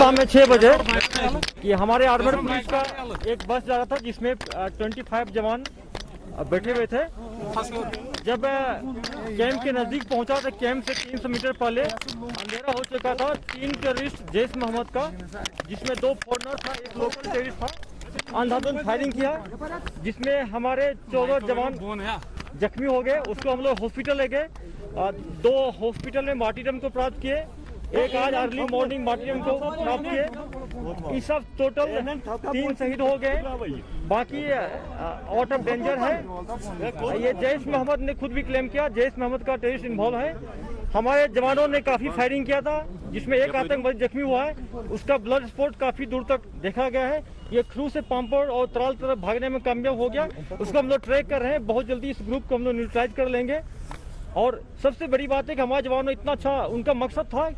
शाम में 6 बजे कि हमारे आर्मड पुलिस का एक बस जा रहा था जिसमें 25 जवान बैठे हुए थे। जब कैंप के नजदीक पहुंचा तो कैंप से 300 मीटर पहले अंधेरा हो चुका था। 3 टेररिस्ट जैश मोहम्मद का, जिसमें 2 फॉरनर था, एक लोकल टेररिस्ट था, अंधाधुंध फायरिंग किया, जिसमें हमारे 14 जवान जख्मी हो गए। उसको हम लोग हॉस्पिटल ले गए। 2 हॉस्पिटल में मार्टीरियम को प्राप्त किए, एक आज अर्ली मॉर्निंग मार्टीरियम को प्राप्त किए। इस सब टोटल 3 शहीद हो गए, बाकी आउट ऑफ डेंजर है। ये जैश मोहम्मद ने खुद भी क्लेम किया, जैश मोहम्मद का टेररिस्ट इन्वॉल्व है। हमारे जवानों ने काफी फायरिंग किया था, जिसमें एक आतंकवादी जख्मी हुआ है। उसका ब्लड स्पॉट काफी दूर तक देखा गया है। ये क्रू से पाम्पोर और तराल तरफ भागने में कामयाब हो गया। उसको हम लोग ट्रैक कर रहे हैं। बहुत जल्दी इस ग्रुप को हम लोग न्यूट्रलाइज कर लेंगे। और सबसे बड़ी बात है कि हमारे जवानों इतना अच्छा, उनका मकसद था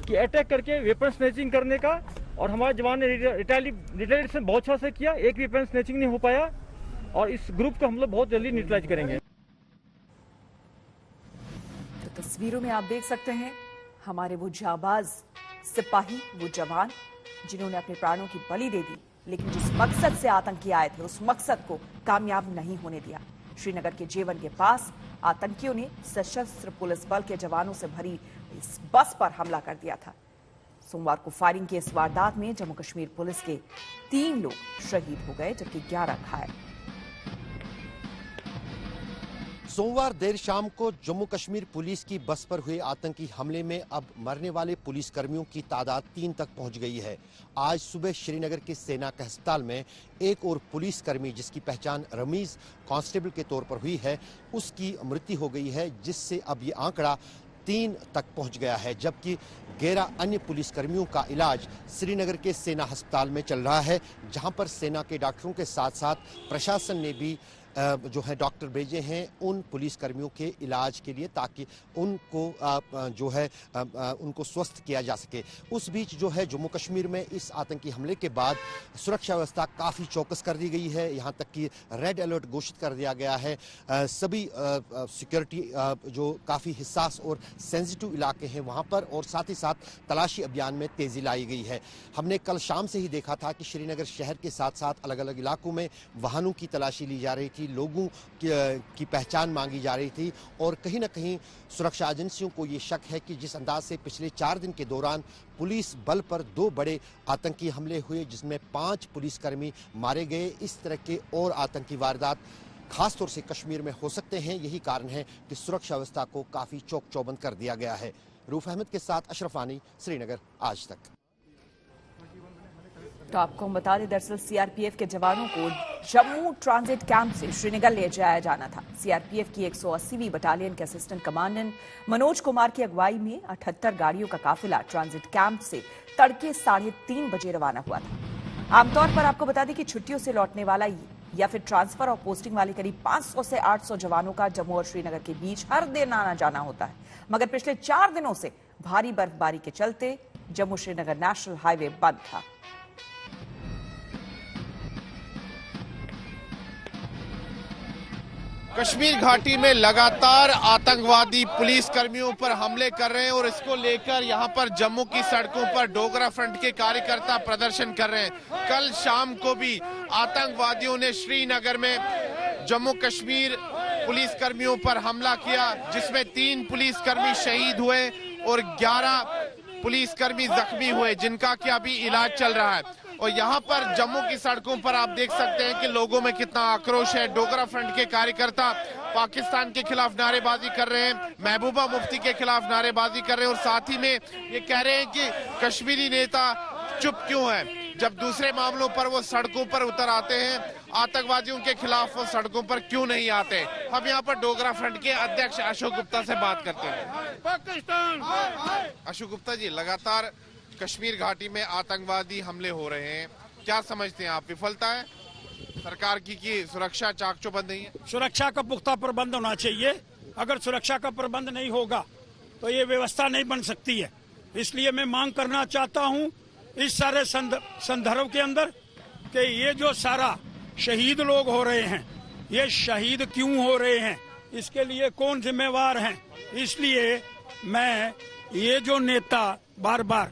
कि अटैक करके वेपन स्नैचिंग करने का, और हमारे जवान ने रिटेलिएशन बहुत अच्छा से किया। एक वेपन स्नैचिंग नहीं हो पाया, और इस ग्रुप को हम लोग बहुत जल्दी न्यूट्रलाइज करेंगे। तो तस्वीरों में आप देख सकते हैं हमारे वो जाबाज सिपाही, वो जवान जिन्होंने अपने प्राणों की बलि दे दी, लेकिन जिस मकसद से आतंकी आए थे उस मकसद को कामयाब नहीं होने दिया। श्रीनगर के जेवन के पास आतंकियों ने सशस्त्र पुलिस बल के जवानों से भरी इस बस पर हमला कर दिया था। सोमवार को फायरिंग की इस वारदात में जम्मू कश्मीर पुलिस के 3 लोग शहीद हो गए, जबकि 11 घायल। सोमवार देर शाम को जम्मू कश्मीर पुलिस की बस पर हुए आतंकी हमले में अब मरने वाले पुलिस कर्मियों की तादाद 3 तक पहुंच गई है। आज सुबह श्रीनगर के सेना के अस्पताल में एक और पुलिस कर्मी, जिसकी पहचान रमीज कांस्टेबल के तौर पर हुई है, उसकी मृत्यु हो गई है, जिससे अब ये आंकड़ा 3 तक पहुंच गया है। जबकि 11 अन्य पुलिस कर्मियों का इलाज श्रीनगर के सेना अस्पताल में चल रहा है, जहां पर सेना के डॉक्टरों के साथ साथ प्रशासन ने भी जो है डॉक्टर भेजे हैं उन पुलिस कर्मियों के इलाज के लिए, ताकि उनको जो है उनको स्वस्थ किया जा सके। उस बीच जो है जम्मू कश्मीर में इस आतंकी हमले के बाद सुरक्षा व्यवस्था काफ़ी चौकस कर दी गई है। यहाँ तक कि रेड अलर्ट घोषित कर दिया गया है। सभी सिक्योरिटी जो काफ़ी हिस्सास और सेंसिटिव इलाके हैं वहाँ पर, और साथ ही साथ तलाशी अभियान में तेज़ी लाई गई है। हमने कल शाम से ही देखा था कि श्रीनगर शहर के साथ साथ अलग अलग इलाकों में वाहनों की तलाशी ली जा रही थी, लोगों की पहचान मांगी जा रही थी, और कहीं ना कहीं सुरक्षा एजेंसियों को ये शक है कि जिस अंदाज से पिछले 4 दिन के दौरान पुलिस बल पर 2 बड़े आतंकी हमले हुए, जिसमें 5 पुलिसकर्मी मारे गए, इस तरह के और आतंकी वारदात खासतौर से कश्मीर में हो सकते हैं। यही कारण है कि सुरक्षा व्यवस्था को काफी चौक चौबंद कर दिया गया है। रूफ अहमद के साथ अशरफ आनी, श्रीनगर, आज तक। तो आपको हम बता दें, दरअसल सीआरपीएफ के जवानों को जम्मू ट्रांजिट कैंप से श्रीनगर ले जाया जाना था। सीआरपीएफ की 180वीं बटालियन के असिस्टेंट कमांडेंट मनोज कुमार की अगुवाई में 78 गाड़ियों का काफिला ट्रांजिट कैंप से तड़के 3:30 बजे रवाना हुआ था। आमतौर पर आपको बता दें कि छुट्टियों से लौटने वाला या फिर ट्रांसफर और पोस्टिंग वाले करीब 500 से 800 जवानों का जम्मू और श्रीनगर के बीच हर दिन आना जाना होता है, मगर पिछले 4 दिनों से भारी बर्फबारी के चलते जम्मू श्रीनगर नेशनल हाईवे बंद था। कश्मीर घाटी में लगातार आतंकवादी पुलिस कर्मियों पर हमले कर रहे हैं, और इसको लेकर यहां पर जम्मू की सड़कों पर डोगरा फ्रंट के कार्यकर्ता प्रदर्शन कर रहे हैं। कल शाम को भी आतंकवादियों ने श्रीनगर में जम्मू कश्मीर पुलिस कर्मियों पर हमला किया, जिसमें 3 पुलिसकर्मी शहीद हुए और 11 पुलिसकर्मी जख्मी हुए, जिनका कि अभी इलाज चल रहा है। और यहाँ पर जम्मू की सड़कों पर आप देख सकते हैं कि लोगों में कितना आक्रोश है। डोगरा फ्रंट के कार्यकर्ता पाकिस्तान के खिलाफ नारेबाजी कर रहे हैं, महबूबा मुफ्ती के खिलाफ नारेबाजी कर रहे हैं, और साथ ही में ये कह रहे हैं कि कश्मीरी नेता चुप क्यों है, जब दूसरे मामलों पर वो सड़कों पर उतर आते हैं, आतंकवादियों के खिलाफ वो सड़कों पर क्यों नहीं आते। हम यहाँ पर डोगरा फ्रंट के अध्यक्ष अशोक गुप्ता से बात करते हैं। पाकिस्तान। अशोक गुप्ता जी, लगातार कश्मीर घाटी में आतंकवादी हमले हो रहे हैं, क्या समझते हैं आप, विफलता है सरकार की कि सुरक्षा चाक चौबंद नहीं है? सुरक्षा का पुख्ता प्रबंध होना चाहिए। अगर सुरक्षा का प्रबंध नहीं होगा तो ये व्यवस्था नहीं बन सकती है। इसलिए मैं मांग करना चाहता हूं इस सारे संदर्भ के अंदर कि ये जो सारा शहीद लोग हो रहे हैं, ये शहीद क्यों हो रहे हैं, इसके लिए कौन जिम्मेवार हैं। इसलिए मैं ये जो नेता बार बार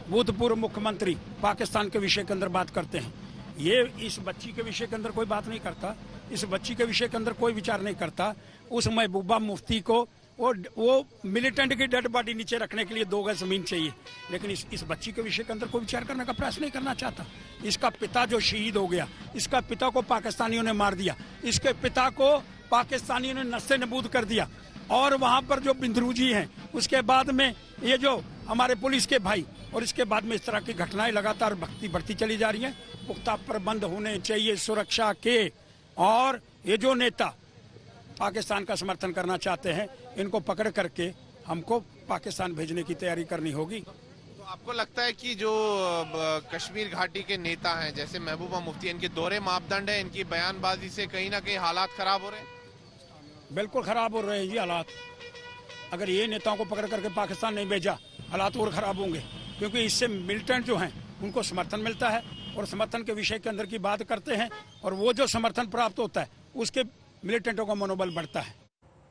भूतपूर्व मुख्यमंत्री पाकिस्तान के विषय के अंदर बात करते हैं। ये इस बच्ची के विषय के अंदर कोई बात नहीं करता, इस बच्ची के विषय के अंदर कोई विचार नहीं करता। उस महबूबा मुफ्ती को वो मिलिटेंट की डेड बॉडी नीचे रखने के लिए 2 गज जमीन चाहिए, लेकिन इस बच्ची के विषय के अंदर कोई विचार करने का प्रयास नहीं करना चाहता। इसका पिता जो शहीद हो गया, इसका पिता को पाकिस्तानियों ने मार दिया, इसके पिता को पाकिस्तानियों ने नस्ते नबूद कर दिया। और वहां पर जो बिंद्रू जी हैं, उसके बाद में ये जो हमारे पुलिस के भाई, और इसके बाद में इस तरह की घटनाएं लगातार बढ़ती चली जा रही हैं। पुख्ता प्रबंध होने चाहिए सुरक्षा के, और ये जो नेता पाकिस्तान का समर्थन करना चाहते हैं, इनको पकड़ करके हमको पाकिस्तान भेजने की तैयारी करनी होगी। तो आपको लगता है कि जो कश्मीर घाटी के नेता हैं जैसे महबूबा मुफ्ती, इनके दोहरे मापदंड है, इनकी बयानबाजी से कहीं ना कहीं हालात खराब हो रहे हैं? बिल्कुल खराब हो रहे हैं जी हालात। अगर ये नेताओं को पकड़ करके पाकिस्तान नहीं भेजा, हालात और खराब होंगे, क्योंकि इससे मिलिटेंट जो हैं उनको समर्थन मिलता है, और समर्थन के विषय के अंदर की बात करते हैं, और वो जो समर्थन प्राप्त होता है उसके मिलिटेंटों का मनोबल बढ़ता है।